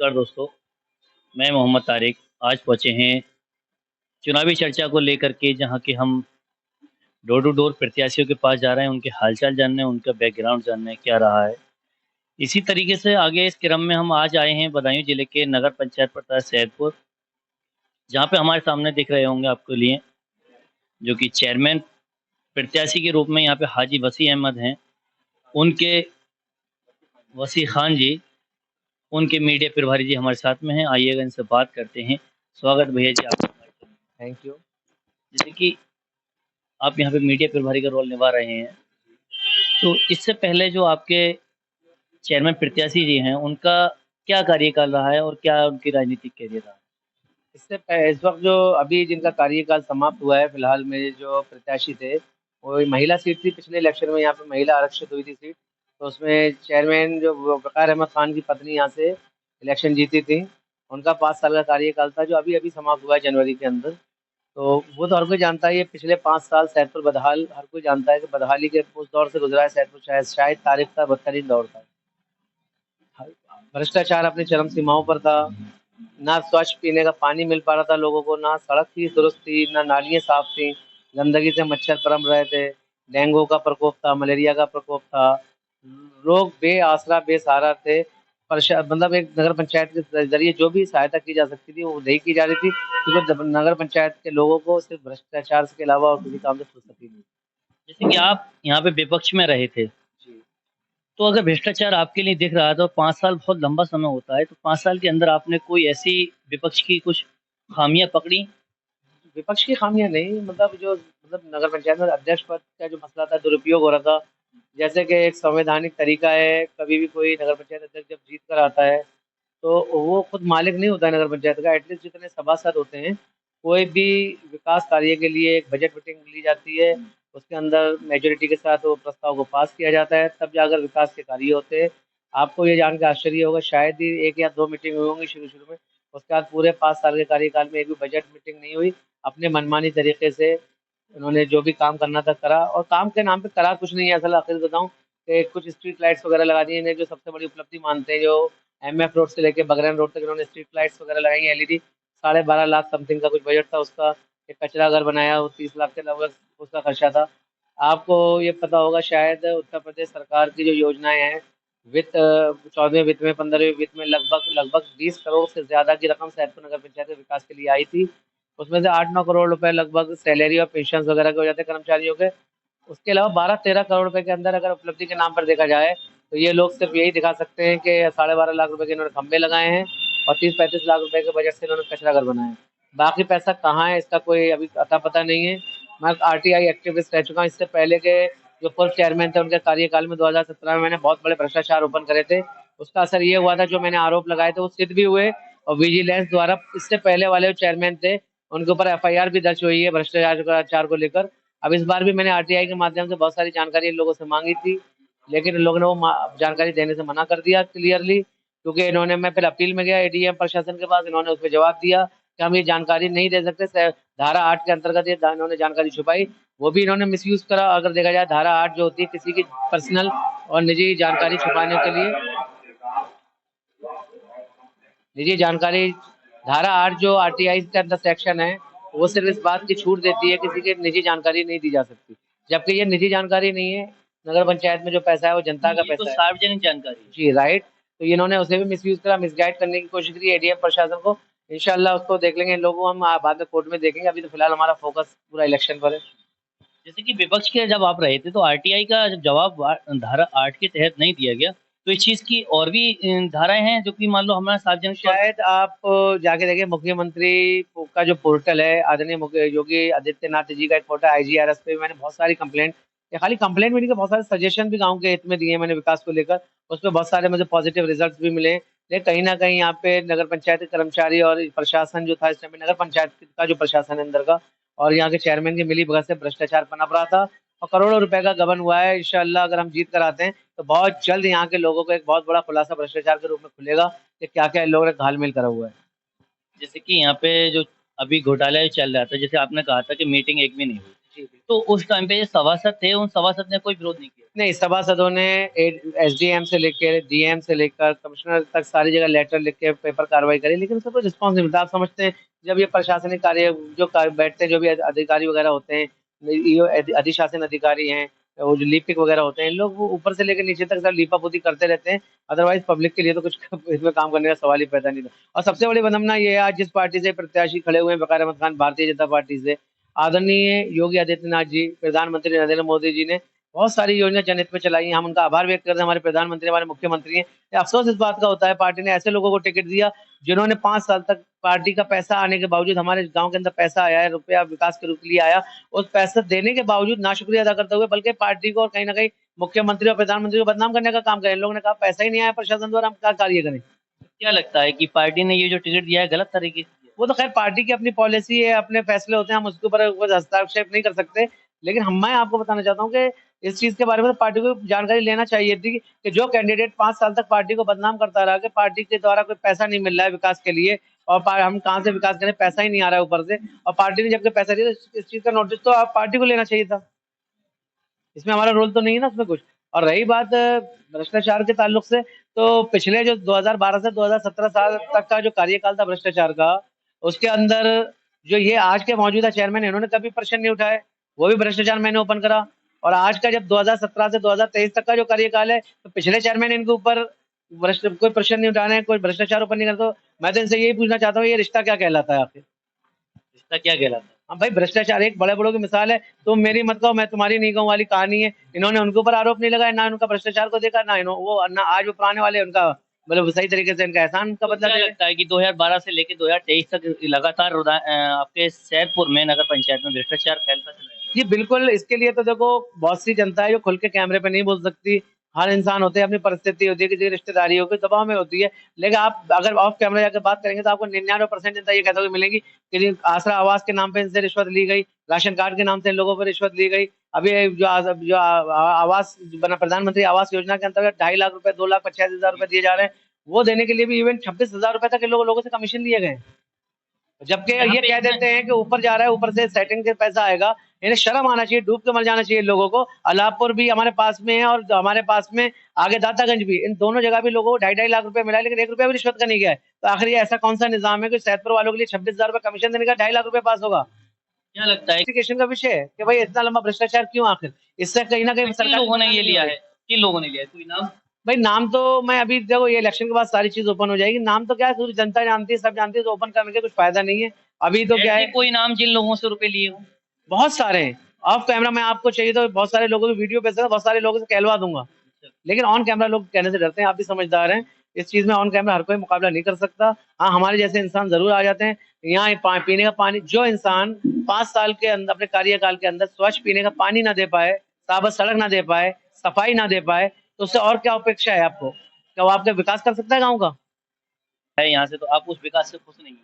नमस्कार दोस्तों, मैं मोहम्मद तारिक आज पहुँचे हैं चुनावी चर्चा को लेकर के जहाँ के हम डोर टू डोर प्रत्याशियों के पास जा रहे हैं, उनके हालचाल जानने, उनका बैकग्राउंड जानने क्या रहा है। इसी तरीके से आगे इस क्रम में हम आज आए हैं बदायूं जिले के नगर पंचायत प्रताप सैदपुर, जहाँ पे हमारे सामने दिख रहे होंगे आपके लिए, जो कि चेयरमैन प्रत्याशी के रूप में यहाँ पे हाजी वसी अहमद हैं। उनके वसी खान जी, उनके मीडिया प्रभारी जी हमारे साथ में हैं। आइएगा इनसे बात करते हैं। स्वागत भैया जी आपका हमारे चैनल में। Thank you. जैसे कि आप यहाँ पे मीडिया प्रभारी का रोल निभा रहे हैं, तो इससे पहले जो आपके चेयरमैन प्रत्याशी जी हैं, उनका क्या कार्यकाल रहा है और क्या उनकी राजनीतिक कैरियर रहा है? इस वक्त जो अभी जिनका कार्यकाल समाप्त हुआ है, फिलहाल मेरे जो प्रत्याशी थे, वो महिला सीट थी। पिछले इलेक्शन में यहाँ पे महिला आरक्षित हुई थी सीट, तो उसमें चेयरमैन जो वक़ार अहमद खान की पत्नी यहाँ से इलेक्शन जीती थी। उनका 5 साल का कार्यकाल था, जो अभी अभी समाप्त हुआ है जनवरी के अंदर। तो वो तो हर कोई जानता है, ये पिछले 5 साल सैदपुर बदहाल, हर कोई जानता है कि बदहाली के उस दौर से गुजरा है सैदपुर। शायद तारीख का बदतरीन दौर था। भ्रष्टाचार अपनी चरम सीमाओं पर था। ना स्वच्छ पीने का पानी मिल पा रहा था लोगों को, ना सड़क थी दुरुस्त थी, ना नालियाँ साफ थी। गंदगी से मच्छर पनप रहे थे, डेंगू का प्रकोप था, मलेरिया का प्रकोप था। लोग बेआसरा बेसहारा थे। मतलब एक नगर पंचायत के जरिए जो भी सहायता की जा सकती थी वो नहीं की जा रही थी, क्योंकि नगर पंचायत के लोगों को सिर्फ भ्रष्टाचार के अलावा और किसी काम से फुर्सत ही नहीं। जैसे कि आप यहाँ पे विपक्ष में रहे थे, जी। तो अगर भ्रष्टाचार आपके लिए दिख रहा है तो 5 साल बहुत लंबा समय होता है, तो 5 साल के अंदर आपने कोई ऐसी विपक्ष की कुछ खामियाँ पकड़ी? विपक्ष की खामियां नहीं, मतलब जो नगर पंचायत में अध्यक्ष पद का जो मसला था, दुरुपयोग हो रहा था। जैसे कि एक संवैधानिक तरीका है, कभी भी कोई नगर पंचायत अध्यक्ष जब जीत कर आता है, तो वो खुद मालिक नहीं होता है नगर पंचायत का। एटलीस्ट जितने सभासद होते हैं, कोई भी विकास कार्य के लिए एक बजट मीटिंग ली जाती है, उसके अंदर मेजोरिटी के साथ वो प्रस्ताव को पास किया जाता है, तब जाकर विकास के कार्य होते हैं। आपको ये जान के आश्चर्य होगा, शायद ही 1 या 2 मीटिंग हुई होंगी शुरू-शुरू में। उसके बाद पूरे 5 साल के कार्यकाल में एक भी बजट मीटिंग नहीं हुई। अपने मनमानी तरीके से उन्होंने जो भी काम करना था करा, और काम के नाम पे करा कुछ नहीं है। असल आखिर बताऊँ कि कुछ स्ट्रीट लाइट्स वगैरह लगा दी इन्हें, जो सबसे बड़ी उपलब्धि मानते हैं, जो एमएफ रोड से लेके बगरैन रोड तक इन्होंने स्ट्रीट लाइट्स वगैरह लगाई हैं एलईडी। 12.5 लाख समथिंग का कुछ बजट था उसका। एक कचरा घर बनाया, वो 30 लाख के लगभग उसका खर्चा था। आपको ये पता होगा शायद, उत्तर प्रदेश सरकार की जो योजनाएं हैं, वित्त 14वें वित्त में, 15वें वित्त में लगभग लगभग 20 करोड़ से ज़्यादा की रकम सैदपुर नगर पंचायत के विकास के लिए आई थी। उसमें से 8-9 करोड़ रुपए लगभग सैलरी और पेंशन वगैरह के हो जाते हैं कर्मचारियों के। उसके अलावा 12-13 करोड़ रुपए के अंदर अगर उपलब्धि के नाम पर देखा जाए, तो ये लोग सिर्फ यही दिखा सकते हैं कि 12.5 लाख रुपए के इन्होंने खंभे लगाए हैं और 30-35 लाख रुपए के बजट से इन्होंने कचरा घर बनाया है। बाकी पैसा कहाँ है, इसका कोई अभी अता पता नहीं है। मैं आरटीआई एक्टिविस्ट रह चुका हूँ। इससे पहले के जो पूर्व चेयरमैन थे, उनके कार्यकाल में 2017 में मैंने बहुत बड़े भ्रष्टाचार ओपन करे थे। उसका असर ये हुआ था, जो मैंने आरोप लगाए थे वो सिद्ध भी हुए, और विजिलेंस द्वारा इससे पहले वाले जो चेयरमैन थे, उनके ऊपर एफआईआर भी दर्ज हुई है भ्रष्टाचार को लेकर। अब इस बार भी मैंने आरटीआई के माध्यम से बहुत सारी जानकारी इन लोगों से मांगी थी, लेकिन इन लोगों ने वो जानकारी देने से मना कर दिया क्लियरली, क्योंकि इन्होंने, मैं फिर अपील में गया एडीएम प्रशासन के पास, इन्होंने उस पर जवाब दिया कि हम ये जानकारी नहीं दे सकते। धारा 8 के अंतर्गत ये इन्होंने जानकारी छुपाई, वो भी इन्होंने मिसयूज करा। अगर देखा जाए, धारा 8 जो होती है किसी की पर्सनल और निजी जानकारी छुपाने के लिए, निजी जानकारी, धारा 8 जो आरटीआई के अंदर सेक्शन है, वो सिर्फ इस बात की छूट देती है किसी की निजी जानकारी नहीं दी जा सकती, जबकि ये निजी जानकारी नहीं है। नगर पंचायत में जो पैसा है वो जनता का ये तो पैसा है। सार्वजनिक जानकारी है। जी राइट। तो इन्होंने उसे भी मिसयूज करा, मिसगाइड करने की कोशिश की एडीएम प्रशासन को। इंशाल्लाह उसको देख लेंगे इन लोगों को, हम बाद में कोर्ट में देखेंगे। अभी तो फिलहाल हमारा फोकस पूरा इलेक्शन पर है। जैसे कि विपक्ष के जब आप रहे थे, तो आरटीआई का जब जवाब धारा 8 के तहत नहीं दिया गया, तो इस चीज़ की और भी धाराएँ हैं जो कि मान लो हमारा सार्वजनिक तौर पे। शायद आप जाके देखिए, मुख्यमंत्री का जो पोर्टल है, आदरणीय मुख्य योगी आदित्यनाथ जी का एक पोर्टल आईजीआरएस पे, मैंने बहुत सारी कंप्लेंट, या खाली कंप्लेंट भी नहीं, बहुत सारे सजेशन भी गांव के हित में दिए हैं मैंने विकास को लेकर। उस पर बहुत सारे मुझे पॉजिटिव रिजल्ट्स भी मिले। लेकिन कहीं ना कहीं यहाँ पे नगर पंचायत के कर्मचारी और प्रशासन जो था इस समय, नगर पंचायत का जो प्रशासन है अंदर का, और यहाँ के चेयरमैन की मिली भगत से भ्रष्टाचार पनप रहा था, और करोड़ों रुपए का गबन हुआ है। इंशाल्लाह अगर हम जीत कर आते हैं, तो बहुत जल्द यहाँ के लोगों को एक बहुत बड़ा खुलासा भ्रष्टाचार के रूप में खुलेगा कि क्या क्या इन लोगों ने घालमेल करा हुआ है। जैसे कि यहाँ पे जो अभी घोटाला चल रहा था, जैसे आपने कहा था कि मीटिंग एक भी नहीं हुई, जी, बिल्कुल। तो उस टाइम पे जो सभासद थे, उन सभासद ने कोई विरोध नहीं किया। नहीं, सभासदों ने एसडीएम से लेके डीएम से लेकर कमिश्नर तक सारी जगह लेटर लिख के पेपर कार्रवाई करी, लेकिन उसका कोई रिस्पॉन्स नहीं मिलता। आप समझते हैं, जब ये प्रशासनिक कार्य जो बैठते हैं, जो भी अधिकारी वगैरह होते हैं, ये अधिशासन अधिकारी हैं, वो जो लिपिक वगैरह होते हैं, इन लोग वो ऊपर से लेकर नीचे तक सब लीपापोती करते रहते हैं। अदरवाइज पब्लिक के लिए तो कुछ इसमें काम करने का सवाल ही पैदा नहीं था। और सबसे बड़ी विडंबना ये है, आज जिस पार्टी से प्रत्याशी खड़े हुए हैं वक़ार अहमद खान, भारतीय जनता पार्टी से, आदरणीय योगी आदित्यनाथ जी, प्रधानमंत्री नरेंद्र मोदी जी ने बहुत सारी योजना जनहित में चलाई हैं। हम उनका आभार व्यक्त करते हैं, हमारे प्रधानमंत्री, हमारे मुख्यमंत्री हैं। ये अफ़सोस इस बात का होता है, पार्टी ने ऐसे लोगों को टिकट दिया, जिन्होंने 5 साल तक पार्टी का पैसा आने के बावजूद, हमारे गाँव के अंदर पैसा आया है, रुपया विकास के रूप के लिए आया, उस पैसा देने के बावजूद नाशुक्रिया अदा करते हुए बल्कि पार्टी को और कहीं न कहीं मुख्यमंत्री और प्रधानमंत्री को बदनाम करने का काम करें। इन लोगों ने कहा पैसा ही नहीं आया प्रशासन द्वारा, हम क्या कार्य करें? क्या लगता है कि पार्टी ने ये जो टिकट दिया है गलत तरीके से दिया है? वो तो खैर पार्टी की अपनी पॉलिसी है, अपने फैसले होते हैं, हम उसके ऊपर कुछ हस्तक्षेप नहीं कर सकते। लेकिन मैं आपको बताना चाहता हूँ कि इस चीज़ के बारे में तो पार्टी को जानकारी लेना चाहिए थी कि जो कैंडिडेट 5 साल तक पार्टी को बदनाम करता रहा कि पार्टी के द्वारा कोई पैसा नहीं मिल रहा है विकास के लिए, और हम कहाँ से विकास करें, पैसा ही नहीं आ रहा है ऊपर से, और पार्टी ने जबकि पैसा दिया, तो इस चीज़ का नोटिस तो आप पार्टी को लेना चाहिए था। इसमें हमारा रोल तो नहीं है ना उसमें कुछ। और रही बात भ्रष्टाचार के ताल्लुक से, तो पिछले जो 2012 से 2017 साल तक का जो कार्यकाल था भ्रष्टाचार का, उसके अंदर जो ये आज के मौजूदा चेयरमैन हैं, इन्होंने कभी प्रश्न नहीं उठाए, वो भी भ्रष्टाचार मैंने ओपन करा। और आज का जब 2017 से 2023 तक का जो कार्यकाल है, तो पिछले चेयरमैन इनके ऊपर कोई प्रश्न नहीं उठा रहे हैं, कोई भ्रष्टाचार ओपन नहीं करते। तो मैं तो इनसे यही पूछना चाहता हूँ, ये रिश्ता क्या कहलाता है आखिर? रिश्ता क्या कहलाता है? हाँ भाई, भ्रष्टाचार एक बड़े-बड़ों की मिसाल है, तुम मेरी मत कहो, मैं तुम्हारी नहीं कहूँ वाली कहानी है। इन्होंने उनके ऊपर आरोप नहीं लगाया, ना उनका भ्रष्टाचार को देखा, ना आज वो पुराने वाले उनका मतलब सही तरीके से इनका एहसान का तो बदला क्या दे रहे हैं। लगता है कि 2012 से लेके 2023 तक लगातार आपके सैदपुर में नगर पंचायत में भ्रष्टाचार फैलता चला है? जी, बिल्कुल, इसके लिए तो देखो बहुत सी जनता है जो खुल के कैमरे पे नहीं बोल सकती। हर इंसान होते हैं, अपनी परिस्थिति होती है, किसी रिश्तेदारी हो, कोई दबाव में होती है। लेकिन आप अगर ऑफ कैमरा जाके बात करेंगे तो आपको 99% जनता ये कहते हुए मिलेगी कि आसरा आवास के नाम पे इनसे रिश्वत ली गई, राशन कार्ड के नाम से इन लोगों पर रिश्वत ली गई। अभी जो आवास बना, प्रधानमंत्री आवास योजना के अंतर्गत 2.5 लाख रुपए, 2,85,000 रुपए दिए जा रहे हैं। वो देने के लिए भी इवन 26,000 रुपए तक इन लोगों से कमीशन लिए गए हैं। जबकि यहाँ ये पे कह इतना देते हैं कि ऊपर जा रहा है, ऊपर से सेटिंग के पैसा आएगा। इन्हें शर्म आना चाहिए, डूब के मर जाना चाहिए इन लोगों को। अलापुर भी हमारे पास में है, और हमारे पास में आगे दातागंज भी, इन दोनों जगह भी लोगों को 2.5 लाख रुपए मिला है, लेकिन 1 रुपया भी रिश्वत का नहीं गया है। तो आखिर ये ऐसा कौन सा निजाम है कि सैदपुर वालों के लिए 26,000 रुपए कमीशन देने का 2.5 लाख रुपए पास होगा? क्या लगता है इन्वेस्टिगेशन का विषय है कि भाई इतना लंबा भ्रष्टाचार क्यों आखिर? इससे कहीं ना कहीं किन सरकार लोगों ने ये लिया है? किन लोगों ने लिया है? कोई नाम? भाई नाम तो मैं अभी देखो, ये इलेक्शन के बाद सारी चीज ओपन हो जाएगी। नाम तो क्या है, पूरी जनता जानती है, सब जानती है, तो ओपन करने का कुछ फायदा नहीं है। अभी तो क्या ऐसे है, कोई नाम जिन लोगों से रुपए लिए हों? बहुत सारे हैं। ऑफ कैमरा मैं आपको चाहिए तो बहुत सारे लोगों की वीडियो भेज सकता हूं, बहुत सारे लोगों से कहलवा दूंगा। लेकिन ऑन कैमरा लोग कहने से डरते हैं, आप भी समझदार हैं। इस चीज में ऑन कैमरा हर कोई मुकाबला नहीं कर सकता। हाँ, हमारे जैसे इंसान जरूर आ जाते हैं। यहाँ पीने का पानी, जो इंसान 5 साल के अंदर, अपने कार्यकाल के अंदर स्वच्छ पीने का पानी ना दे पाए, साबुत सड़क ना दे पाए, सफाई ना दे पाए, तो उससे और क्या अपेक्षा है आपको? क्या वो आपका विकास कर सकता है गाँव का? है यहाँ से, तो आप उस विकास से खुश नहीं हैं?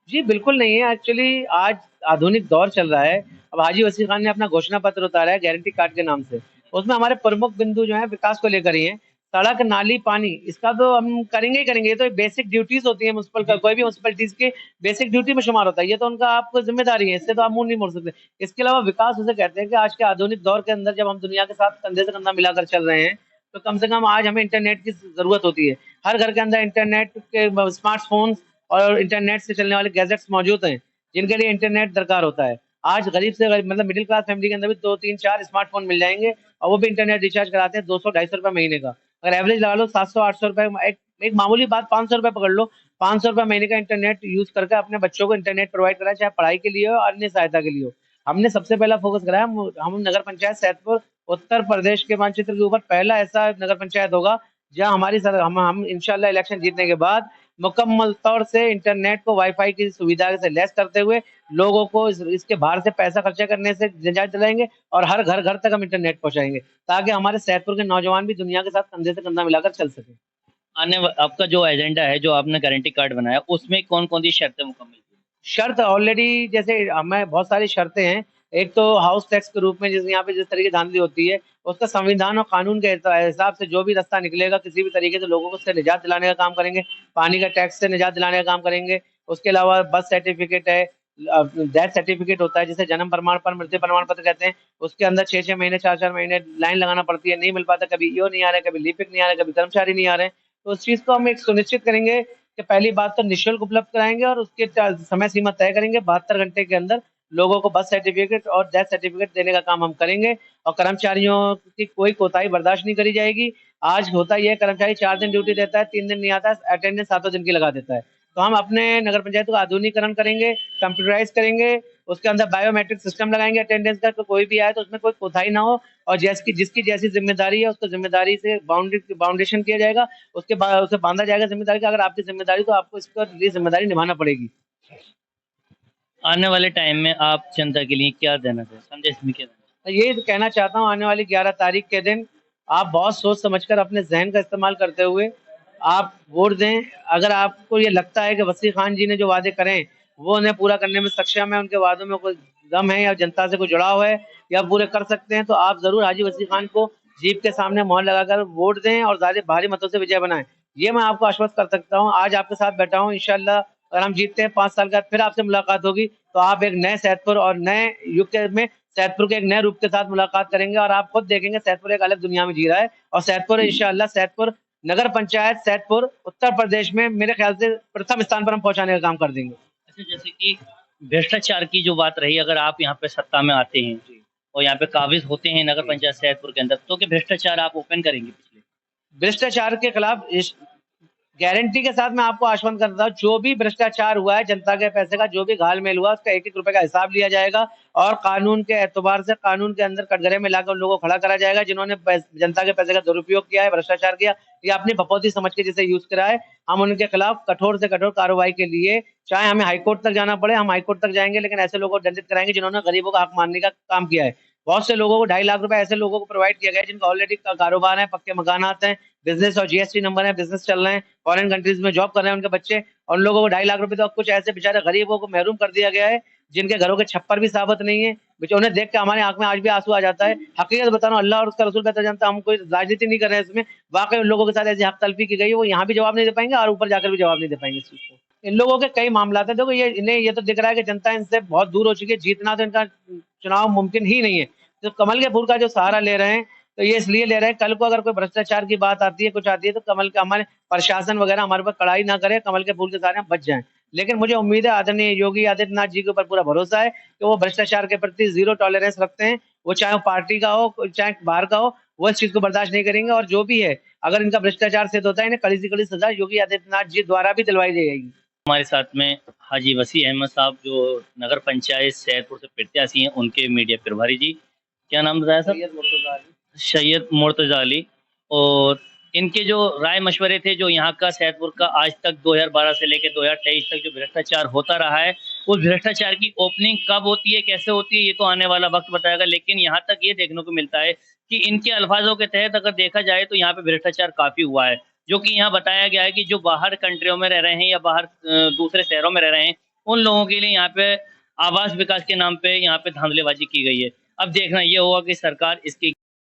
जी, बिल्कुल नहीं है। एक्चुअली आज आधुनिक दौर चल रहा है। अब हाजी वसीम खान ने अपना घोषणा पत्र उतारा है गारंटी कार्ड के नाम से। उसमें हमारे प्रमुख बिंदु जो हैं विकास को लेकर ही हैं। सड़क, नाली, पानी, इसका तो हम करेंगे ही करेंगे। ये तो बेसिक ड्यूटीज़ होती है म्युनिसिपल का, कोई भी म्युनिसिपैलिटीज़ की बेसिक ड्यूटी में शुमार होता है। ये तो उनका आपको ज़िम्मेदारी है, इससे तो आप मुँह नहीं मोड़ सकते। इसके अलावा विकास उसे कहते हैं कि आज के आधुनिक दौर के अंदर जब हम दुनिया के साथ कंधे से कंधा मिलाकर चल रहे हैं, तो कम से कम आज हमें इंटरनेट की ज़रूरत होती है। हर घर के अंदर इंटरनेट के स्मार्टफ़ोन्स और इंटरनेट से चलने वाले गैजेट्स मौजूद हैं, जिनके लिए इंटरनेट दरकार होता है। आज गरीब से गरीब, मतलब मिडिल क्लास फैमिली के अंदर भी 2, 3, 4 स्मार्टफ़ोन मिल जाएँगे, और वो भी इंटरनेट रिचार्ज कराते हैं 200, ₹250 महीने का। अगर एवरेज लगा लो 700-800 रुपए, एक एक मामूली बात, ₹500 पकड़ लो। ₹500 महीने का इंटरनेट यूज़ करके अपने बच्चों को इंटरनेट प्रोवाइड कराएँ, चाहे पढ़ाई के लिए हो, अन्य सहायता के लिए हो। हमने सबसे पहला फ़ोकस कराया, हम नगर पंचायत सैदपुर उत्तर प्रदेश के मानचित्र के ऊपर पहला ऐसा नगर पंचायत होगा, जहाँ हमारी सर हम इंशाल्लाह इलेक्शन जीतने के बाद मुकम्मल तौर से इंटरनेट को वाईफाई की सुविधा से लैस करते हुए लोगों को इसके बाहर से पैसा खर्चा करने से निजात दिलाएंगे, और हर घर तक हम इंटरनेट पहुंचाएंगे, ताकि हमारे सैदपुर के नौजवान भी दुनिया के साथ कंधे से कंधा मिलाकर चल सके। आपका जो एजेंडा है, जो आपने गारंटी कार्ड बनाया, उसमें कौन-कौन सी शर्तें मुकम्मल की? शर्त ऑलरेडी, जैसे हमें बहुत सारी शर्तें हैं। एक तो हाउस टैक्स के रूप में जिस यहाँ पे जिस तरीके की धांधली होती है, उसका संविधान और कानून के हिसाब से जो भी रास्ता निकलेगा, किसी भी तरीके से लोगों को उससे निजात दिलाने का काम करेंगे। पानी का टैक्स से निजात दिलाने का काम करेंगे। उसके अलावा बर्थ सर्टिफिकेट है, डेथ सर्टिफिकेट होता है, जिसे जन्म प्रमाण पत्र, मृत्यु प्रमाण पत्र कहते हैं, उसके अंदर 6-6 महीने, 4-4 महीने लाइन लगाना पड़ती है, नहीं मिल पाता, कभी ईओ नहीं आ रहे, कभी लिपिक नहीं आ रहे, कभी कर्मचारी नहीं आ रहे। तो उस चीज़ को हम एक सुनिश्चित करेंगे कि पहली बात तो निःशुल्क उपलब्ध कराएँगे और उसके समय सीमा तय करेंगे, 72 घंटे के अंदर लोगों को बर्थ सर्टिफिकेट और डेथ सर्टिफिकेट देने का काम हम करेंगे और कर्मचारियों की कोई कोताही बर्दाश्त नहीं करी जाएगी। आज होता ये है, कर्मचारी 4 दिन ड्यूटी देता है, 3 दिन नहीं आता है, अटेंडेंस सातों दिन की लगा देता है। तो हम अपने नगर पंचायत का आधुनिकीकरण करेंगे, कंप्यूटराइज़ करेंगे, उसके अंदर बायोमेट्रिक सिस्टम लगाएँगे अटेंडेंस का, तो कोई भी आए तो उसमें कोई कोताही ना हो और जिसकी जैसी ज़िम्मेदारी है, उसको ज़िम्मेदारी से बाउंडेशन किया जाएगा, उसके बाद उसे बाँधा जाएगा ज़िम्मेदारी का। अगर आपकी ज़िम्मेदारी तो आपको इसके लिए ज़िम्मेदारी निभाना पड़ेगी। आने वाले टाइम में आप जनता के लिए क्या देना चाहें, संदेश में क्या देना तो ये कहना चाहता हूँ, आने वाली 11 तारीख के दिन आप बहुत सोच समझकर अपने ज़हन का इस्तेमाल करते हुए आप वोट दें। अगर आपको ये लगता है कि वसीम खान जी ने जो वादे करे वो उन्हें पूरा करने में सक्षम है, उनके वादों में कोई दम है या जनता से कोई जुड़ाव है या पूरे कर सकते हैं, तो आप ज़रूर हाजी वसीम खान को जीप के सामने मोहर लगाकर वोट दें और ज़्यादा भारी मतों से विजय बनाएं। ये मैं आपको आश्वस्त कर सकता हूँ। आज आपके साथ बैठा हूँ, इंशाल्लाह अगर हम जीतते हैं 5 साल के बाद फिर आपसे मुलाकात होगी, तो आप एक नए सैदपुर और नए युग के में सैदपुर के एक नए रूप के साथ मुलाकात करेंगे और आप खुद देखेंगे सैदपुर एक अलग दुनिया में जी रहा है और सैदपुर इंशाल्लाह सैदपुर नगर पंचायत सैदपुर उत्तर प्रदेश में मेरे ख्याल से प्रथम स्थान पर हम पहुंचाने का काम कर देंगे। अच्छा, जैसे कि भ्रष्टाचार की जो बात रही, अगर आप यहाँ पे सत्ता में आते हैं और यहाँ पे काबिज होते हैं नगर पंचायत सैदपुर के अंदर, तो क्या भ्रष्टाचार आप ओपन करेंगे पिछले? भ्रष्टाचार के खिलाफ गारंटी के साथ मैं आपको आश्वस्त करता हूँ, जो भी भ्रष्टाचार हुआ है जनता के पैसे का, जो भी घाल-मेल हुआ, उसका एक-एक रुपए का हिसाब लिया जाएगा और कानून के एतबार से कानून के अंदर कटघरे में लाकर उन लोगों को खड़ा करा जाएगा जिन्होंने जनता के पैसे का दुरुपयोग किया है, भ्रष्टाचार किया या अपनी भपौती समझ के जिसे यूज करा है। हम उनके खिलाफ कठोर से कठोर कार्रवाई के लिए चाहे हमें हाईकोर्ट तक जाना पड़े, हम हाईकोर्ट तक जाएंगे, लेकिन ऐसे लोगों को दंडित कराएंगे जिन्होंने गरीबों का हक मानने का काम किया है। बहुत से लोगों को 2.5 लाख रुपए ऐसे लोगों को प्रोवाइड किया गया है जिनका ऑलरेडी कारोबार है, पक्के मकानात हैं, बिजनेस और जीएसटी नंबर है, बिजनेस चल रहे हैं, फॉरेन कंट्रीज में जॉब कर रहे हैं उनके बच्चे, और उन लोगों को 2.5 लाख रुपए, तो कुछ ऐसे बेचारे गरीबों को महरूम कर दिया गया है जिनके घरों के छप्पर भी साबित नहीं है। उन्हें देख के हमारे आंख में आज भी आंसू आ जाता है। हकीकत बता रहा हूँ, अल्लाह और उसका रसूल बेहतर जानता है, हम कोई राजनीति नहीं कर रहे हैं इसमें। वाकई उन लोगों के साथ ऐसी हक तलफी की गई है, वो यहाँ भी जवाब नहीं दे पाएंगे और ऊपर जाकर भी जवाब नहीं दे पाएंगे इस चीज को। इन लोगों के कई मामला हैं, देखो ये इन्हें ये तो दिख रहा है कि जनता इनसे बहुत दूर हो चुकी है, जीतना तो इनका चुनाव मुमकिन ही नहीं है। तो कमल के फूल का जो सहारा ले रहे हैं, तो ये इसलिए ले रहे हैं, कल को अगर कोई भ्रष्टाचार की बात आती है, कुछ आती है, तो कमल का हमारे प्रशासन वगैरह हमारे पर कड़ाई ना करे, कमल के फूल के सहारे हम बच जाएं। लेकिन मुझे उम्मीद है आदरणीय योगी आदित्यनाथ जी के ऊपर पूरा भरोसा है कि वो भ्रष्टाचार के प्रति जीरो टॉलरेंस रखते हैं। वो चाहे वो पार्टी का हो चाहे बाहर का हो, वो इस चीज को बर्दाश्त नहीं करेंगे और जो भी है, अगर इनका भ्रष्टाचार सिद्ध होता है, इन्हें कड़ी से कड़ी सजा योगी आदित्यनाथ जी द्वारा भी दिलवाई जाएगी। हमारे साथ में हाजी वसीम अहमद साहब, जो नगर पंचायत सैदपुर से प्रत्याशी हैं, उनके मीडिया प्रभारी जी, क्या नाम बताया सर? सैयद मुर्तजा अली। और इनके जो राय मशवरे थे, जो यहाँ का सैदपुर का आज तक 2012 से लेकर 2023 तक जो भ्रष्टाचार होता रहा है, उस भ्रष्टाचार की ओपनिंग कब होती है, कैसे होती है, ये तो आने वाला वक्त बताएगा। लेकिन यहाँ तक ये देखने को मिलता है कि इनके अल्फाजों के तहत अगर देखा जाए तो यहाँ पे भ्रष्टाचार काफी हुआ है, जो कि यहाँ बताया गया है कि जो बाहर कंट्रियों में रह रहे हैं या बाहर दूसरे शहरों में रह रहे हैं, उन लोगों के लिए यहाँ पे आवास विकास के नाम पे यहाँ पे धांधलेबाजी की गई है। अब देखना ये होगा कि सरकार इसकी